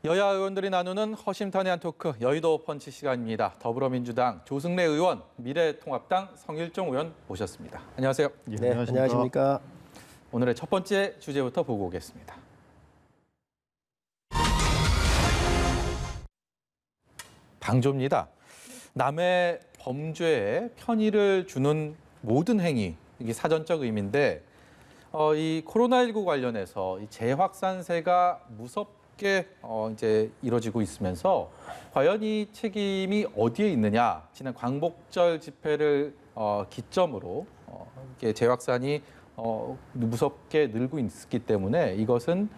여야 의원들이 나누는 허심탄회한 토크, 여의도 펀치 시간입니다. 더불어민주당 조승래 의원, 미래통합당 성일종 의원 모셨습니다. 안녕하세요. 네, 안녕하십니까. 오늘의 첫 번째 주제부터 보고 오겠습니다. 방조입니다. 남의 범죄에 편의를 주는 모든 행위, 이게 사전적 의미인데 이 코로나19 관련해서 이 재확산세가 무섭게 이제 이뤄지고 있으면서 과연 이 책임이 어디에 있느냐? 지난 광복절 집회를 기점으로 이게 재확산이 무섭게 늘고 있기 때문에 이것은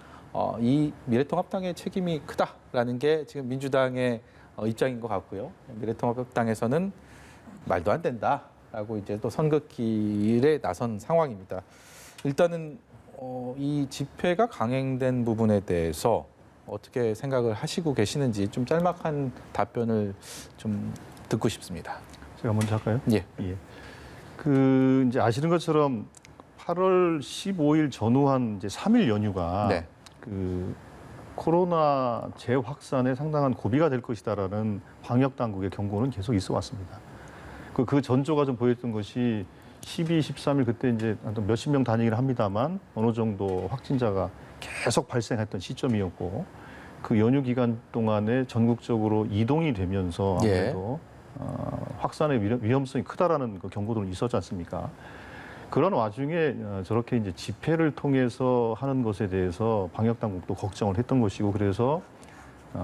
이 미래통합당의 책임이 크다라는 게 지금 민주당의 입장인 것 같고요. 미래통합당에서는 말도 안 된다라고 이제 또 선긋길에 나선 상황입니다. 일단은 이 집회가 강행된 부분에 대해서 어떻게 생각을 하시고 계시는지 좀 짤막한 답변을 좀 듣고 싶습니다. 제가 먼저 할까요? 예. 이제 아시는 것처럼 8월 15일 전후한 이제 3일 연휴가 네. 코로나 재확산에 상당한 고비가 될 것이다라는 방역 당국의 경고는 계속 있어 왔습니다. 그 전조가 좀 보였던 것이 12, 13일 그때 이제 몇십 명 다니긴 합니다만 어느 정도 확진자가 계속 발생했던 시점이었고 그 연휴 기간 동안에 전국적으로 이동이 되면서 아무래도 확산의 위험성이 크다라는 그 경고도 있었지 않습니까? 그런 와중에 저렇게 이제 집회를 통해서 하는 것에 대해서 방역 당국도 걱정을 했던 것이고 그래서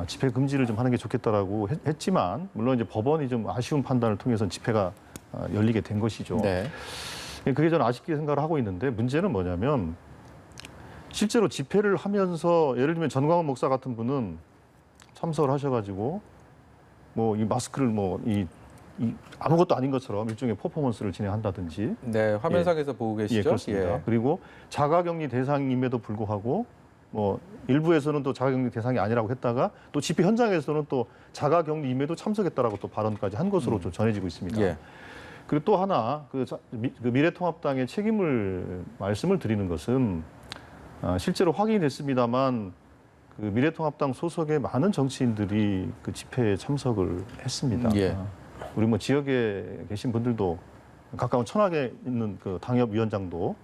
집회 금지를 좀 하는 게 좋겠다라고 했지만 물론 이제 법원이 좀 아쉬운 판단을 통해서 집회가 열리게 된 것이죠. 네. 그게 저는 아쉽게 생각을 하고 있는데 문제는 뭐냐면 실제로 집회를 하면서 예를 들면 전광훈 목사 같은 분은 참석을 하셔가지고 뭐 이 마스크를 이 아무것도 아닌 것처럼 일종의 퍼포먼스를 진행한다든지. 네, 화면상에서 보고 계시죠? 그렇습니다. 그리고 자가격리 대상임에도 불구하고 뭐 일부에서는 또 자가격리 대상이 아니라고 했다가 또 집회 현장에서는 또 자가격리임에도 참석했다라고 또 발언까지 한 것으로 좀 전해지고 있습니다. 예. 그리고 또 하나 그 미래통합당의 책임을 말씀을 드리는 것은 실제로 확인이 됐습니다만 그 미래통합당 소속의 많은 정치인들이 그 집회에 참석을 했습니다. 예. 우리 뭐 지역에 계신 분들도 가까운 천안에 있는 그 당협위원장도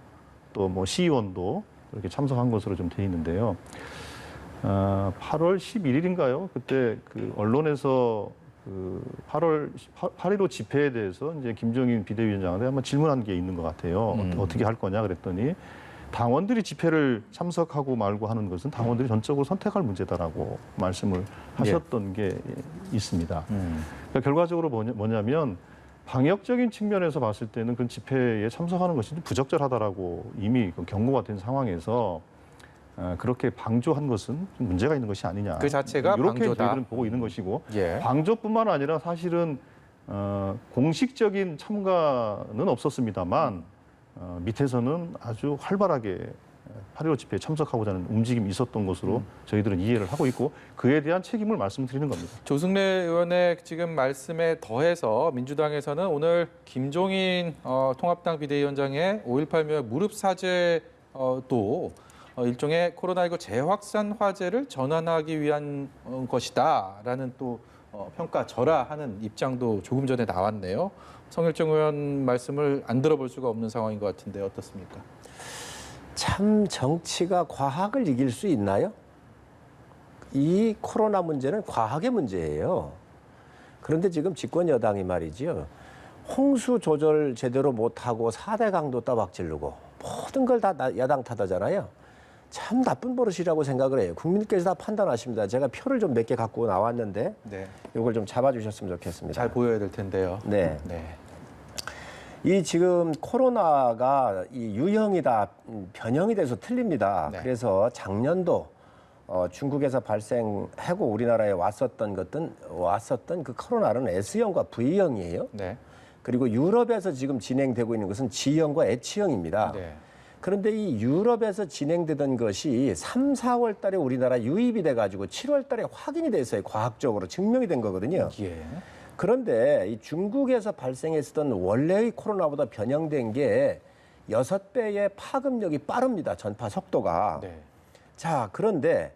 또 뭐 시의원도 이렇게 참석한 것으로 좀 돼 있는데요. 8월 11일인가요? 그때 그 언론에서 그 8.15 집회에 대해서 이제 김종인 비대위원장한테 한번 질문한 게 있는 것 같아요. 어떻게 할 거냐 그랬더니 당원들이 집회를 참석하고 말고 하는 것은 당원들이 전적으로 선택할 문제다라고 말씀을 하셨던 게 있습니다. 그러니까 결과적으로 뭐냐면 방역적인 측면에서 봤을 때는 그 집회에 참석하는 것이 부적절하다라고 이미 경고가 된 상황에서 그렇게 방조한 것은 좀 문제가 있는 것이 아니냐. 그 자체가 이렇게 방조다. 저희들은 보고 있는 것이고 예. 방조뿐만 아니라 사실은 공식적인 참가는 없었습니다만 밑에서는 아주 활발하게 8.15 집회에 참석하고자 하는 움직임이 있었던 것으로 저희들은 이해를 하고 있고 그에 대한 책임을 말씀드리는 겁니다. 조승래 의원의 지금 말씀에 더해서 민주당에서는 오늘 김종인 통합당 비대위원장의 5.18 무릎 사죄도 일종의 코로나19 재확산 화제를 전환하기 위한 것이다라는 또 평가절하하는 입장도 조금 전에 나왔네요. 성일종 의원 말씀을 안 들어볼 수가 없는 상황인 것 같은데 어떻습니까? 참 정치가 과학을 이길 수 있나요? 이 코로나 문제는 과학의 문제예요. 그런데 지금 집권 여당이 말이죠. 홍수 조절 제대로 못하고 4대 강도 따박지르고 모든 걸 다 야당 탓하잖아요. 참 나쁜 버릇이라고 생각을 해요. 국민께서 다 판단하십니다. 제가 표를 좀 몇 개 갖고 나왔는데 네. 이걸 좀 잡아주셨으면 좋겠습니다. 잘 보여야 될 텐데요. 네. 네. 이 지금 코로나가 이 유형이다 변형이 돼서 틀립니다. 네. 그래서 작년도 중국에서 발생하고 우리나라에 왔었던 그 코로나는 S형과 V형이에요. 네. 그리고 유럽에서 지금 진행되고 있는 것은 G형과 H형입니다. 네. 그런데 이 유럽에서 진행되던 것이 3, 4월 달에 우리나라 유입이 돼가지고 7월 달에 확인이 됐어요. 과학적으로 증명이 된 거거든요. 예. 그런데 이 중국에서 발생했었던 원래의 코로나보다 변형된 게 6배의 파급력이 빠릅니다. 전파 속도가. 네. 자, 그런데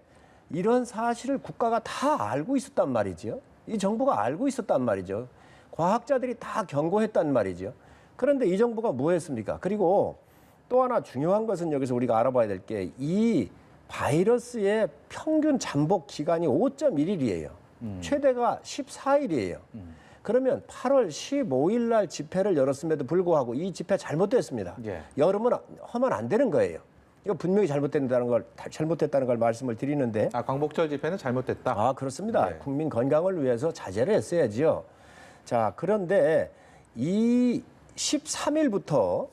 이런 사실을 국가가 다 알고 있었단 말이죠. 이 정부가 알고 있었단 말이죠. 과학자들이 다 경고했단 말이죠. 그런데 이 정부가 뭐 했습니까? 그리고 또 하나 중요한 것은 여기서 우리가 알아봐야 될 게 이 바이러스의 평균 잠복 기간이 5.1일이에요. 최대가 14일이에요. 그러면 8월 15일 날 집회를 열었음에도 불구하고 이 집회 잘못됐습니다. 예. 여름은 하면 안 되는 거예요. 이거 분명히 잘못됐다는 걸 말씀을 드리는데. 광복절 집회는 잘못됐다. 아, 그렇습니다. 네. 국민 건강을 위해서 자제를 했어야지요. 자, 그런데 이 13일부터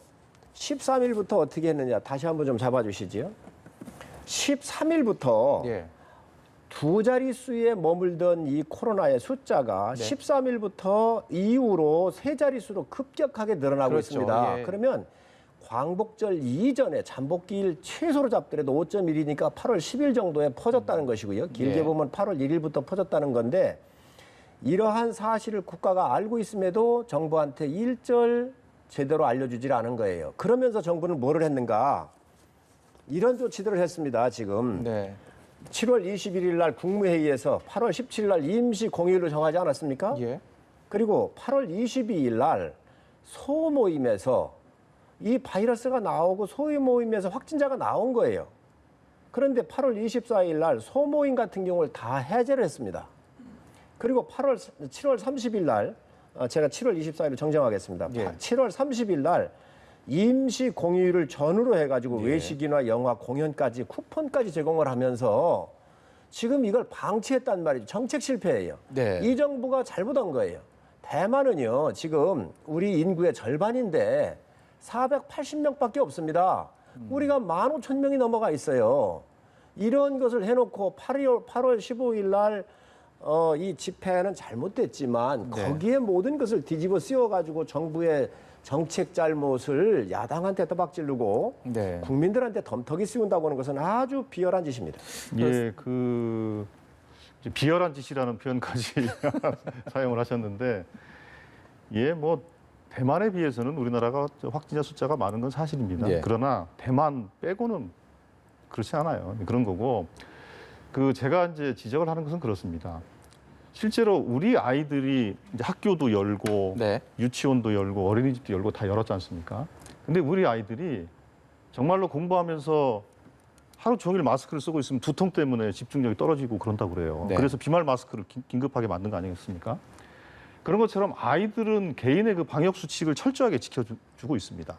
어떻게 했느냐. 다시 한번 좀 잡아주시죠. 13일부터 예. 두 자릿수에 머물던 이 코로나의 숫자가 네. 13일부터 이후로 세 자릿수로 급격하게 늘어나고 그렇죠. 있습니다. 예. 그러면 광복절 이전에 잠복기일 최소로 잡더라도 5.1이니까 8월 10일 정도에 퍼졌다는 것이고요. 길게 예. 보면 8월 1일부터 퍼졌다는 건데 이러한 사실을 국가가 알고 있음에도 정부한테 일절 제대로 알려주질 않은 거예요. 그러면서 정부는 뭐를 했는가? 이런 조치들을 했습니다. 지금. 네. 7월 21일 날 국무회의에서 8월 17일 날 임시 공휴일로 정하지 않았습니까? 예. 그리고 8월 22일 날 소모임에서 이 바이러스가 나오고 소모임에서 확진자가 나온 거예요. 그런데 8월 24일 날 소모임 같은 경우를 다 해제를 했습니다. 그리고 7월 30일 날 제가 7월 24일을 정정하겠습니다. 예. 7월 30일 날 임시 공휴일을 전후로 해가지고 예. 외식이나 영화, 공연까지 쿠폰까지 제공을 하면서 지금 이걸 방치했단 말이죠. 정책 실패예요. 네. 이 정부가 잘못한 거예요. 대만은요, 지금 우리 인구의 절반인데 480명밖에 없습니다. 우리가 15,000명이 넘어가 있어요. 이런 것을 해놓고 8월 15일 날 이 집회는 잘못됐지만 네. 거기에 모든 것을 뒤집어 씌워가지고 정부의 정책 잘못을 야당한테 떠박지르고 네. 국민들한테 덤터기 씌운다고 하는 것은 아주 비열한 짓입니다. 예, 이제 비열한 짓이라는 표현까지 사용을 하셨는데, 예, 뭐 대만에 비해서는 우리나라가 확진자 숫자가 많은 건 사실입니다. 예. 그러나 대만 빼고는 그렇지 않아요. 그런 거고, 제가 이제 지적을 하는 것은 그렇습니다. 실제로 우리 아이들이 이제 학교도 열고 네. 유치원도 열고 어린이집도 열고 다 열었지 않습니까? 근데 우리 아이들이 정말로 공부하면서 하루 종일 마스크를 쓰고 있으면 두통 때문에 집중력이 떨어지고 그런다고 그래요. 네. 그래서 비말 마스크를 긴급하게 만든 거 아니겠습니까? 그런 것처럼 아이들은 개인의 그 방역 수칙을 철저하게 지켜주고 있습니다.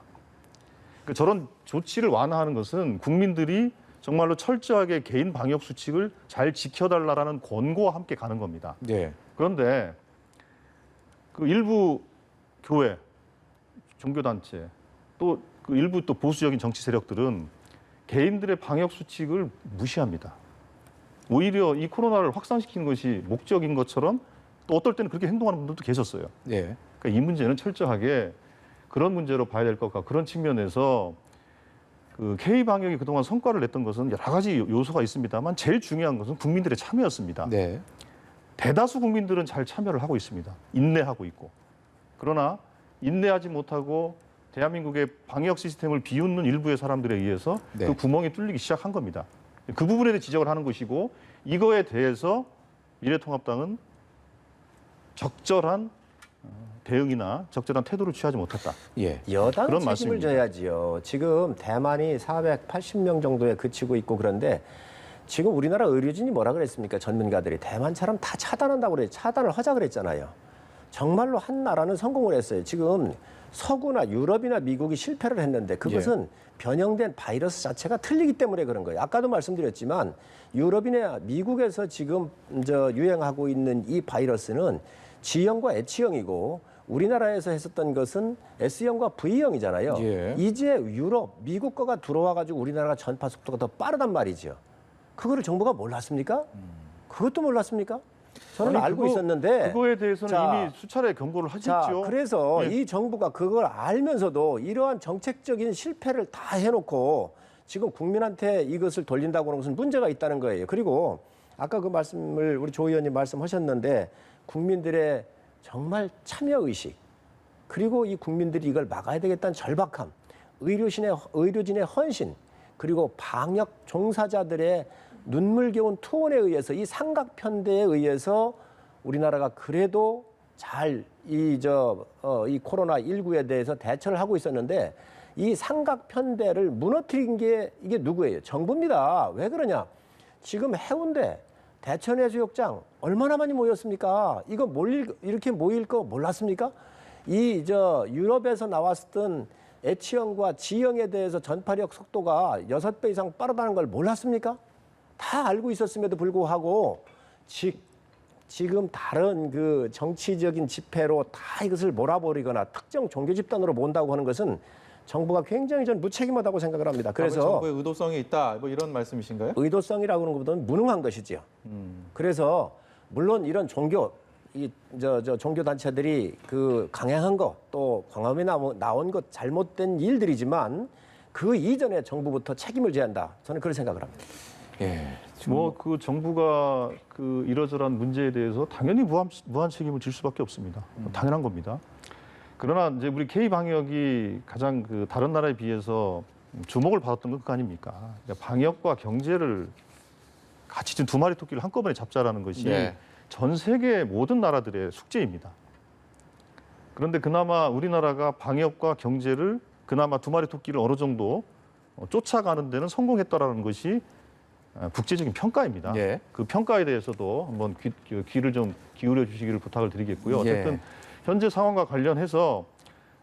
그러니까 저런 조치를 완화하는 것은 국민들이 정말로 철저하게 개인 방역 수칙을 잘 지켜달라라는 권고와 함께 가는 겁니다. 네. 그런데 일부 교회, 종교단체, 또 일부 또 보수적인 정치 세력들은 개인들의 방역 수칙을 무시합니다. 오히려 이 코로나를 확산시키는 것이 목적인 것처럼 또 어떨 때는 그렇게 행동하는 분들도 계셨어요. 네. 그러니까 이 문제는 철저하게 그런 문제로 봐야 될 것 같고, 그런 측면에서 K 방역이 그동안 성과를 냈던 것은 여러 가지 요소가 있습니다만 제일 중요한 것은 국민들의 참여였습니다. 네. 대다수 국민들은 잘 참여를 하고 있습니다. 인내하고 있고. 그러나 인내하지 못하고 대한민국의 방역 시스템을 비웃는 일부의 사람들에 의해서 네. 그 구멍이 뚫리기 시작한 겁니다. 그 부분에 대해 지적을 하는 것이고, 이거에 대해서 미래통합당은 적절한 대응이나 적절한 태도를 취하지 못했다. 예. 여당 그런 책임을 말씀입니다. 져야지요. 지금 대만이 480명 정도에 그치고 있고 그런데 지금 우리나라 의료진이 뭐라 그랬습니까? 전문가들이 대만처럼 다 차단한다고 그래. 차단을 하자 그랬잖아요. 정말로 한 나라는 성공을 했어요. 지금 서구나 유럽이나 미국이 실패를 했는데 그것은 변형된 바이러스 자체가 틀리기 때문에 그런 거예요. 아까도 말씀드렸지만 유럽이나 미국에서 지금 유행하고 있는 이 바이러스는 G형과 H형이고 우리나라에서 했었던 것은 S형과 V형이잖아요. 예. 이제 유럽, 미국 거가 들어와가지고 우리나라가 전파 속도가 더 빠르단 말이죠. 그거를 정부가 몰랐습니까? 그것도 몰랐습니까? 저는 아니, 알고 있었는데. 그거에 대해서는 자, 이미 수차례 경고를 자, 하셨죠. 그래서 예. 이 정부가 그걸 알면서도 이러한 정책적인 실패를 다 해놓고 지금 국민한테 이것을 돌린다고 하는 것은 문제가 있다는 거예요. 그리고 아까 그 말씀을 우리 조 의원님 말씀하셨는데 국민들의 정말 참여의식 그리고 이 국민들이 이걸 막아야 되겠다는 절박함 의료진의 헌신 그리고 방역 종사자들의 눈물겨운 투혼에 의해서 이 삼각편대에 의해서 우리나라가 그래도 잘 이 코로나19에 대해서 대처를 하고 있었는데 이 삼각편대를 무너뜨린 게 이게 누구예요? 정부입니다. 왜 그러냐? 지금 해운대, 대천해수욕장 얼마나 많이 모였습니까? 이거 이렇게 모일 거 몰랐습니까? 유럽에서 나왔던 H형과 G형에 대해서 전파력 속도가 6배 이상 빠르다는 걸 몰랐습니까? 다 알고 있었음에도 불구하고 지금 다른 그 정치적인 집회로 다 이것을 몰아버리거나 특정 종교 집단으로 본다고 하는 것은 정부가 굉장히 전 무책임하다고 생각을 합니다. 그래서 정부의 의도성이 있다, 뭐 이런 말씀이신가요? 의도성이라고 하는 것보다는 무능한 것이지요. 그래서 물론 이런 종교 종교 단체들이 그 강행한 거 또 광화문에 나온 것 잘못된 일들이지만 그 이전에 정부부터 책임을 져야 한다. 저는 그런 생각을 합니다. 예. 뭐 그 정부가 그 이러저러한 문제에 대해서 당연히 무한 책임을 질 수밖에 없습니다. 당연한 겁니다. 그러나 이제 우리 K 방역이 가장 그 다른 나라에 비해서 주목을 받았던 건 그거 아닙니까? 그러니까 방역과 경제를 같이 두 마리 토끼를 한꺼번에 잡자라는 것이 네. 전 세계 모든 나라들의 숙제입니다. 그런데 그나마 우리나라가 방역과 경제를 그나마 두 마리 토끼를 어느 정도 쫓아가는 데는 성공했다라는 것이 국제적인 평가입니다. 예. 그 평가에 대해서도 한번 귀를 좀 기울여 주시기를 부탁을 드리겠고요. 어쨌든 예. 현재 상황과 관련해서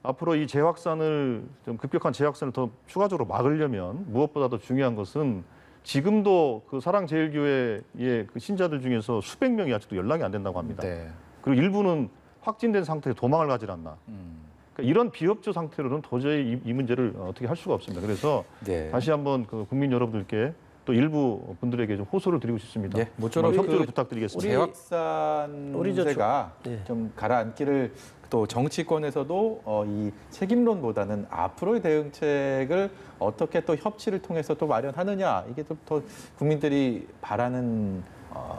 앞으로 이 재확산을 좀 급격한 재확산을 더 추가적으로 막으려면 무엇보다도 중요한 것은 지금도 그 사랑제일교회의 그 신자들 중에서 수백 명이 아직도 연락이 안 된다고 합니다. 네. 그리고 일부는 확진된 상태에 도망을 가질 않나. 그러니까 이런 비협조 상태로는 도저히 이 문제를 어떻게 할 수가 없습니다. 그래서 네. 다시 한번 그 국민 여러분들께 또 일부 분들에게 좀 호소를 드리고 싶습니다. 예, 모쪼록 협조를 그 부탁드리겠습니다. 재확산세가 예. 좀 가라앉기를 또 정치권에서도 이 책임론보다는 앞으로의 대응책을 어떻게 또 협치를 통해서 또 마련하느냐, 이게 또 더 국민들이 바라는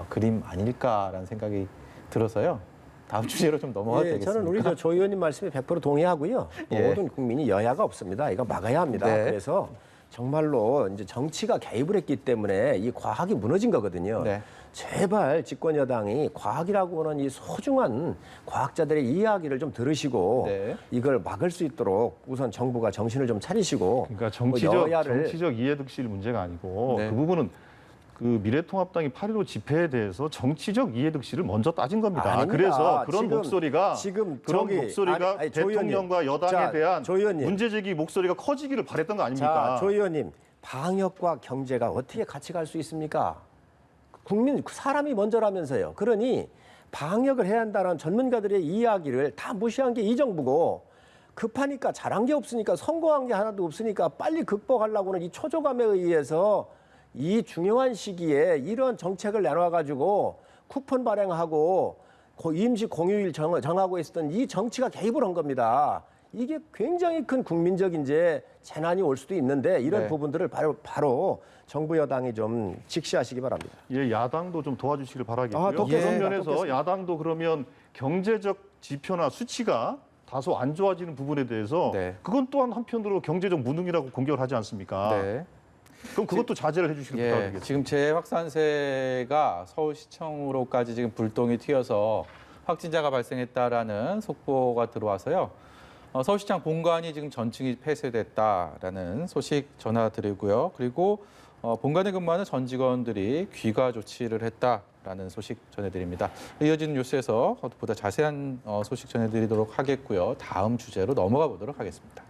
그림 아닐까라는 생각이 들어서요. 다음 주제로 좀 넘어가도 되겠습니까? 저는 우리 조 의원님 말씀에 100% 동의하고요. 예. 모든 국민이 여야가 없습니다. 이거 막아야 합니다. 네. 그래서 정말로 이제 정치가 개입을 했기 때문에 이 과학이 무너진 거거든요. 네. 제발 집권 여당이 과학이라고 하는 이 소중한 과학자들의 이야기를 좀 들으시고 네. 이걸 막을 수 있도록 우선 정부가 정신을 좀 차리시고 그러니까 뭐 정치적 이해득실 문제가 아니고 네. 그 부분은 그 미래통합당이 8.15 집회에 대해서 정치적 이해득실을 먼저 따진 겁니다. 아닙니다. 그래서 그런 지금 목소리가 조 대통령과 의원님. 여당에 자, 대한 조 의원님. 문제제기 목소리가 커지기를 바랬던 거 아닙니까? 자, 조 의원님, 방역과 경제가 어떻게 같이 갈 수 있습니까? 사람이 먼저라면서요. 그러니 방역을 해야 한다는 전문가들의 이야기를 다 무시한 게 이 정부고, 급하니까 잘한 게 없으니까, 성공한 게 하나도 없으니까 빨리 극복하려고는 이 초조감에 의해서 이 중요한 시기에 이런 정책을 내놔가지고 쿠폰 발행하고 임시 공휴일 정하고 있었던 이 정치가 개입을 한 겁니다. 이게 굉장히 큰 국민적 이제 재난이 올 수도 있는데 이런 네. 부분들을 바로 정부 여당이 좀 직시하시기 바랍니다. 예, 야당도 좀 도와주시길 바라겠고요. 돕겠습니다. 그런 면에서 돕겠습니다. 야당도 그러면 경제적 지표나 수치가 다소 안 좋아지는 부분에 대해서 네. 그건 또한 한편으로 경제적 무능이라고 공격을 하지 않습니까? 네. 그럼 그것도 자제를 해주시길 예, 부탁드리겠습니다. 지금 재확산세가 서울시청으로까지 지금 불똥이 튀어서 확진자가 발생했다라는 속보가 들어와서요. 서울시청 본관이 지금 전층이 폐쇄됐다라는 소식 전해드리고요. 그리고 본관에 근무하는 전 직원들이 귀가 조치를 했다라는 소식 전해드립니다. 이어지는 뉴스에서 보다 자세한 소식 전해드리도록 하겠고요. 다음 주제로 넘어가 보도록 하겠습니다.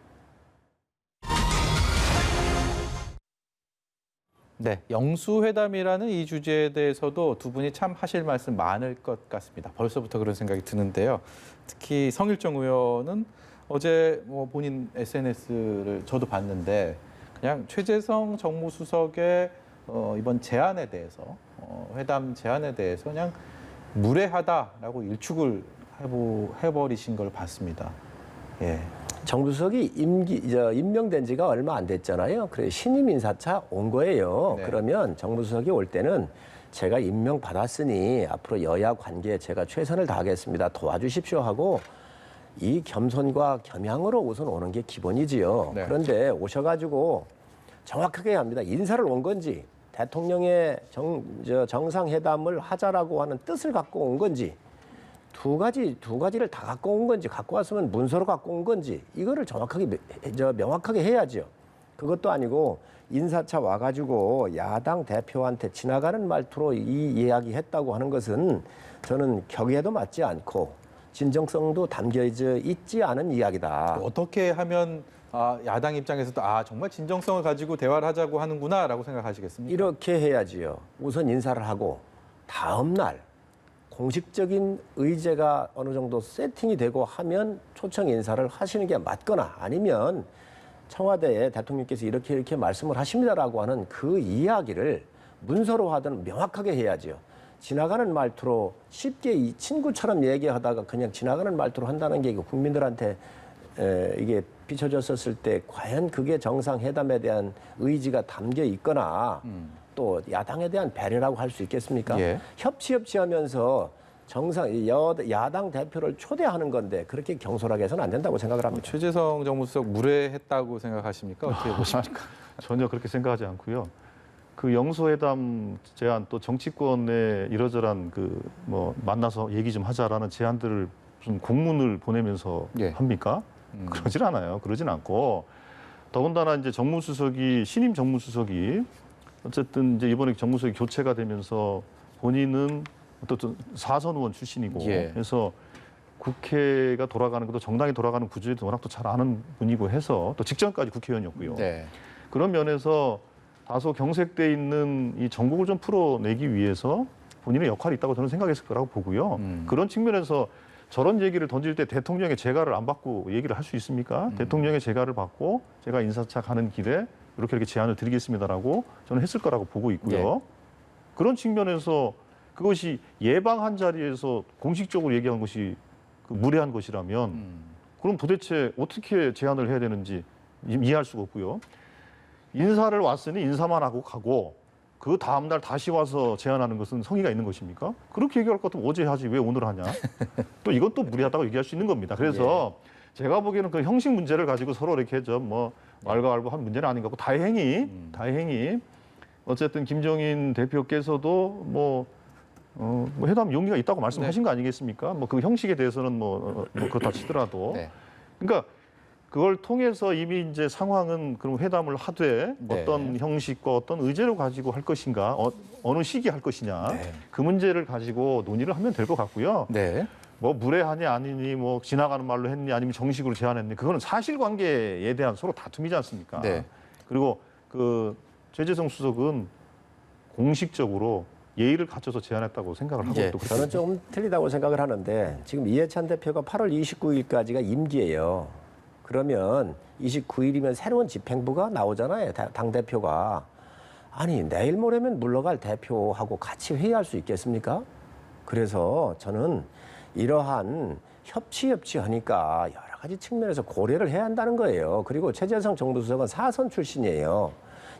네, 영수회담이라는 이 주제에 대해서도 두 분이 참 하실 말씀 많을 것 같습니다. 벌써부터 그런 생각이 드는데요. 특히 성일정 의원은 어제 본인 SNS를 저도 봤는데 그냥 최재성 정무수석의 이번 제안에 대해서 회담 제안에 대해서 그냥 무례하다라고 일축을 해버리신 걸 봤습니다. 예. 정부수석이 임명된 지가 얼마 안 됐잖아요. 그래 신임 인사차 온 거예요. 네. 그러면 정부수석이 올 때는 제가 임명받았으니 앞으로 여야 관계에 제가 최선을 다하겠습니다. 도와주십시오 하고 이 겸손과 겸양으로 우선 오는 게 기본이지요. 네. 그런데 오셔가지고 정확하게 합니다. 인사를 온 건지 대통령의 정상회담을 하자라고 하는 뜻을 갖고 온 건지 두 가지를 다 갖고 온 건지 갖고 왔으면 문서로 갖고 온 건지 이거를 정확하게 명확하게 해야죠. 그것도 아니고 인사차 와가지고 야당 대표한테 지나가는 말투로 이 이야기했다고 하는 것은 저는 격에도 맞지 않고 진정성도 담겨 있지 않은 이야기다. 어떻게 하면 야당 입장에서도 정말 진정성을 가지고 대화를 하자고 하는구나라고 생각하시겠습니까? 이렇게 해야지요. 우선 인사를 하고 다음 날 공식적인 의제가 어느 정도 세팅이 되고 하면 초청 인사를 하시는 게 맞거나 아니면 청와대에 대통령께서 이렇게 말씀을 하십니다라고 하는 그 이야기를 문서로 하든 명확하게 해야지요. 지나가는 말투로 쉽게 이 친구처럼 얘기하다가 그냥 지나가는 말투로 한다는 게 국민들한테 이게 비춰졌었을 때 과연 그게 정상회담에 대한 의지가 담겨 있거나 또 야당에 대한 배려라고 할 수 있겠습니까? 예. 협치하면서 야당 대표를 초대하는 건데 그렇게 경솔하게 해서는 안 된다고 생각을 합니다. 최재성 정무수석 무례했다고 생각하십니까? 어떻게 보십니까? 전혀 그렇게 생각하지 않고요. 그 영수회담 제안 또 정치권의 이러저러한 그 뭐 만나서 얘기 좀 하자라는 제안들을 무슨 공문을 보내면서 예. 합니까? 그러질 않아요. 그러진 않고 더군다나 이제 정무수석이 신임 정무수석이 어쨌든 이제 이번에 정무수석이 교체가 되면서 본인은 어떤 사선 의원 출신이고 예. 해서 국회가 돌아가는 것도 정당이 돌아가는 구조에 워낙 또 잘 아는 분이고 해서 또 직전까지 국회의원이었고요. 네. 그런 면에서 다소 경색돼 있는 이 정국을 좀 풀어내기 위해서 본인의 역할이 있다고 저는 생각했을 거라고 보고요. 그런 측면에서 저런 얘기를 던질 때 대통령의 재가를 안 받고 얘기를 할 수 있습니까? 대통령의 재가를 받고 제가 인사차 가는 길에 이렇게 제안을 드리겠습니다라고 저는 했을 거라고 보고 있고요. 네. 그런 측면에서 그것이 예방한 자리에서 공식적으로 얘기한 것이 그 무례한 것이라면 그럼 도대체 어떻게 제안을 해야 되는지 이해할 수가 없고요. 인사를 왔으니 인사만 하고 가고 그 다음 날 다시 와서 제안하는 것은 성의가 있는 것입니까? 그렇게 얘기할 것 같으면 어제 하지 왜 오늘 하냐? 또 이건 또 무리하다고 얘기할 수 있는 겁니다. 그래서 제가 보기에는 그 형식 문제를 가지고 서로 이렇게 좀 뭐 왈가왈부한 문제는 아닌 것 같고 다행히 어쨌든 김종인 대표께서도 뭐 회담 용기가 있다고 말씀하신 거 아니겠습니까? 뭐 그 형식에 대해서는 뭐 그렇다 치더라도 네. 그러니까 그걸 통해서 이미 이제 상황은 그럼 회담을 하되 네. 어떤 형식과 어떤 의제로 가지고 할 것인가 어느 시기 할 것이냐 네. 그 문제를 가지고 논의를 하면 될 것 같고요. 네. 뭐 무례하니 아니니 뭐 지나가는 말로 했니 아니면 정식으로 제안했니 그거는 사실관계에 대한 서로 다툼이지 않습니까? 네. 그리고 그 최재성 수석은 공식적으로 예의를 갖춰서 제안했다고 생각을 하고 예. 또 저는 조금 틀리다고 생각을 하는데 지금 이해찬 대표가 8월 29일까지가 임기예요. 그러면 29일이면 새로운 집행부가 나오잖아요. 당대표가. 아니 내일 모레면 물러갈 대표하고 같이 회의할 수 있겠습니까? 그래서 저는 이러한 협치하니까 여러 가지 측면에서 고려를 해야 한다는 거예요. 그리고 최재성 정무수석은 사선 출신이에요.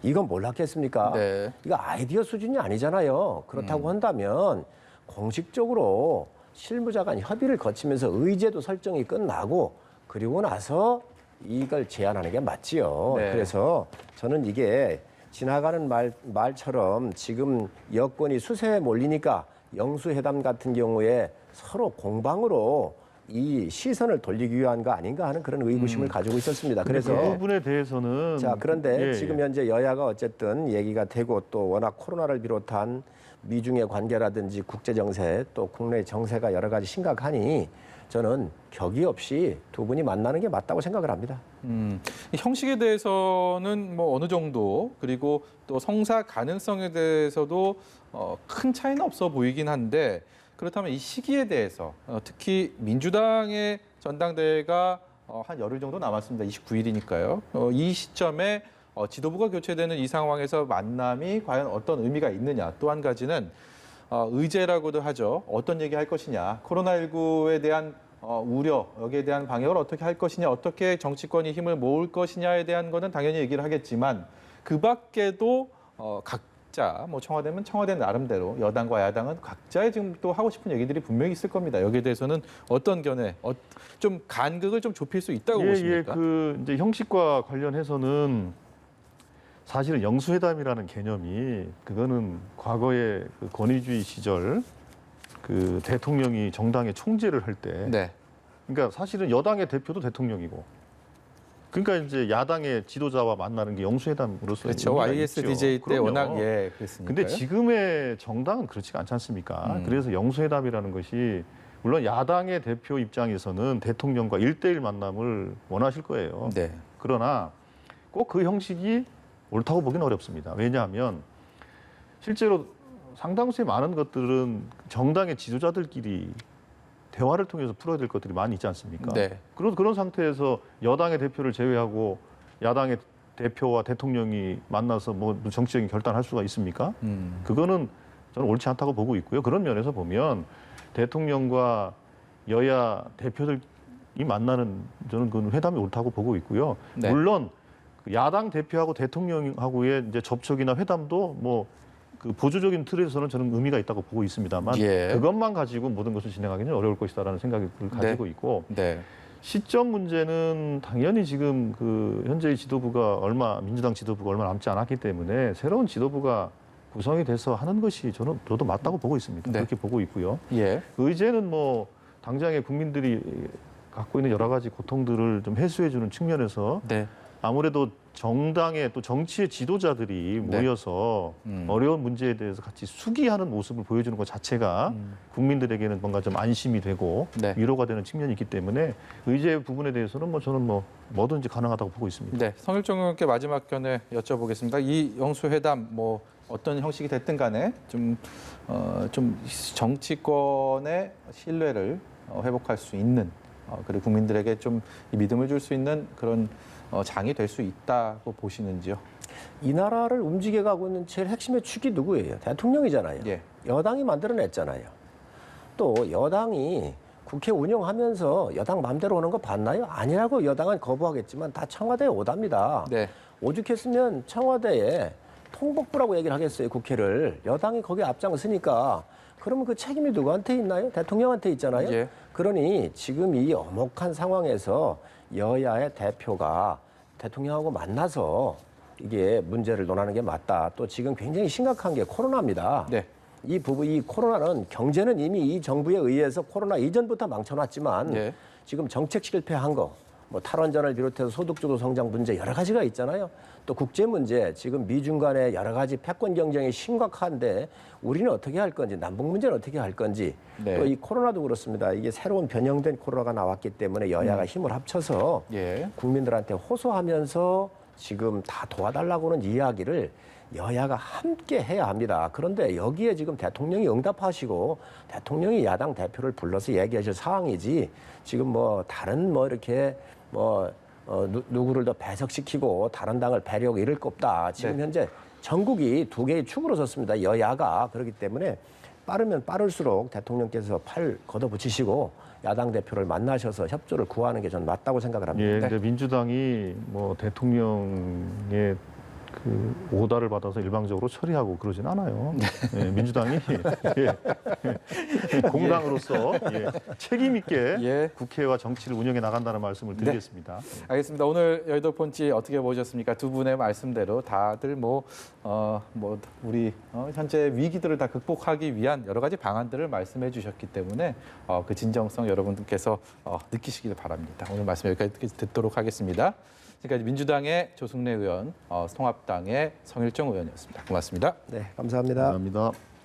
이건 몰랐겠습니까? 네. 이거 아이디어 수준이 아니잖아요. 그렇다고 한다면 공식적으로 실무자 간 협의를 거치면서 의제도 설정이 끝나고 그리고 나서 이걸 제안하는 게 맞지요. 네. 그래서 저는 이게 지나가는 말처럼 지금 여권이 수세에 몰리니까 영수회담 같은 경우에 서로 공방으로 이 시선을 돌리기 위한 거 아닌가 하는 그런 의구심을 가지고 있었습니다. 그래서 그 부분에 대해서는 그런데 예, 지금 현재 여야가 어쨌든 얘기가 되고 또 워낙 코로나를 비롯한 미중의 관계라든지 국제 정세 또 국내 정세가 여러 가지 심각하니 저는 격의 없이 두 분이 만나는 게 맞다고 생각을 합니다. 이 형식에 대해서는 뭐 어느 정도 그리고 또 성사 가능성에 대해서도 큰 차이는 없어 보이긴 한데 그렇다면 이 시기에 대해서 특히 민주당의 전당대회가 한 열흘 정도 남았습니다. 29일이니까요. 이 시점에 지도부가 교체되는 이 상황에서 만남이 과연 어떤 의미가 있느냐. 또 한 가지는 의제라고도 하죠. 어떤 얘기 할 것이냐. 코로나19에 대한 우려, 여기에 대한 방역을 어떻게 할 것이냐, 어떻게 정치권이 힘을 모을 것이냐에 대한 거는 당연히 얘기를 하겠지만 그 밖에도 각자, 뭐 청와대면 청와대 나름대로 여당과 야당은 각자의 지금 또 하고 싶은 얘기들이 분명히 있을 겁니다. 여기에 대해서는 어떤 견해, 좀 간극을 좀 좁힐 수 있다고 보십니까? 그 이제 형식과 관련해서는 사실은 영수회담이라는 개념이 그거는 과거의 그 권위주의 시절 그 대통령이 정당의 총재를 할 때 네. 그러니까 사실은 여당의 대표도 대통령이고 그러니까 이제 야당의 지도자와 만나는 게 영수회담으로서 그렇죠. 의미가 ISDJ 있죠. 때 그럼요. 워낙 그랬으니까요. 근데 지금의 정당은 그렇지가 않지 않습니까? 그래서 영수회담이라는 것이 물론 야당의 대표 입장에서는 대통령과 1대1 만남을 원하실 거예요. 네. 그러나 꼭 그 형식이 옳다고 보기는 어렵습니다. 왜냐하면 실제로 상당수의 많은 것들은 정당의 지도자들끼리 대화를 통해서 풀어야 될 것들이 많이 있지 않습니까? 네. 그런 상태에서 여당의 대표를 제외하고 야당의 대표와 대통령이 만나서 뭐 정치적인 결단할 수가 있습니까? 그거는 저는 옳지 않다고 보고 있고요. 그런 면에서 보면 대통령과 여야 대표들이 만나는 저는 그 회담이 옳다고 보고 있고요. 네. 물론 그 야당 대표하고 대통령하고의 이제 접촉이나 회담도 뭐 그 보조적인 틀에서는 저는 의미가 있다고 보고 있습니다만 예. 그것만 가지고 모든 것을 진행하기는 어려울 것이다라는 생각을 가지고 있고 네. 시점 문제는 당연히 지금 그 현재의 지도부가 민주당 지도부가 얼마 남지 않았기 때문에 새로운 지도부가 구성이 돼서 하는 것이 저도 맞다고 보고 있습니다. 네. 그렇게 보고 있고요. 예. 의제는 뭐 당장의 국민들이 갖고 있는 여러 가지 고통들을 좀 해소해주는 측면에서 네. 아무래도 정당의 또 정치의 지도자들이 네. 모여서 어려운 문제에 대해서 같이 수기하는 모습을 보여주는 것 자체가 국민들에게는 뭔가 좀 안심이 되고 네. 위로가 되는 측면이 있기 때문에 의제 부분에 대해서는 뭐 저는 뭐든지 가능하다고 보고 있습니다. 네. 성일종 의원께 마지막 견해 여쭤보겠습니다. 이 영수회담 뭐 어떤 형식이 됐든 간에 좀 정치권의 신뢰를 회복할 수 있는 그리고 국민들에게 좀 이 믿음을 줄 수 있는 그런 장이 될 수 있다고 보시는지요? 이 나라를 움직여가고 있는 제일 핵심의 축이 누구예요? 대통령이잖아요. 예. 여당이 만들어냈잖아요. 또 여당이 국회 운영하면서 여당 마음대로 오는 거 봤나요? 아니라고 여당은 거부하겠지만 다 청와대에 오답니다. 네. 오죽했으면 청와대에 통복부라고 얘기를 하겠어요, 국회를. 여당이 거기에 앞장서니까 그러면 그 책임이 누구한테 있나요? 대통령한테 있잖아요. 예. 그러니 지금 이 엄혹한 상황에서 여야의 대표가 대통령하고 만나서 이게 문제를 논하는 게 맞다. 또 지금 굉장히 심각한 게 코로나입니다. 네. 이 코로나는 경제는 이미 이 정부에 의해서 코로나 이전부터 망쳐놨지만 예. 지금 정책 실패한 거, 뭐 탈원전을 비롯해서 소득주도 성장 문제 여러 가지가 있잖아요. 또 국제 문제, 지금 미중 간의 여러 가지 패권 경쟁이 심각한데 우리는 어떻게 할 건지, 남북 문제는 어떻게 할 건지, 네. 또 이 코로나도 그렇습니다. 이게 새로운 변형된 코로나가 나왔기 때문에 여야가 힘을 합쳐서 예. 국민들한테 호소하면서 지금 다 도와달라고는 이야기를 여야가 함께 해야 합니다. 그런데 여기에 지금 대통령이 응답하시고 대통령이 야당 대표를 불러서 얘기하실 상황이지 지금 뭐 다른 뭐 이렇게 뭐 누구를 더 배석시키고 다른 당을 배려하고 이럴 거 없다. 지금 네. 현재 전국이 두 개의 축으로 섰습니다. 여야가. 그렇기 때문에 빠르면 빠를수록 대통령께서 팔 걷어붙이시고 야당 대표를 만나셔서 협조를 구하는 게 저는 맞다고 생각을 합니다. 예, 근데 민주당이 뭐 대통령의 그 오다를 받아서 일방적으로 처리하고 그러진 않아요. 예, 민주당이 공당으로서 책임 있게 예. 국회와 정치를 운영해 나간다는 말씀을 드리겠습니다. 알겠습니다. 오늘 여의도 폰치 어떻게 보셨습니까? 두 분의 말씀대로 다들 우리 현재 위기들을 다 극복하기 위한 여러 가지 방안들을 말씀해 주셨기 때문에 그 진정성 여러분들께서 느끼시길 바랍니다. 오늘 말씀 여기까지 듣도록 하겠습니다. 지금까지 민주당의 조승래 의원, 통합당의 성일종 의원이었습니다. 고맙습니다. 네, 감사합니다. 감사합니다.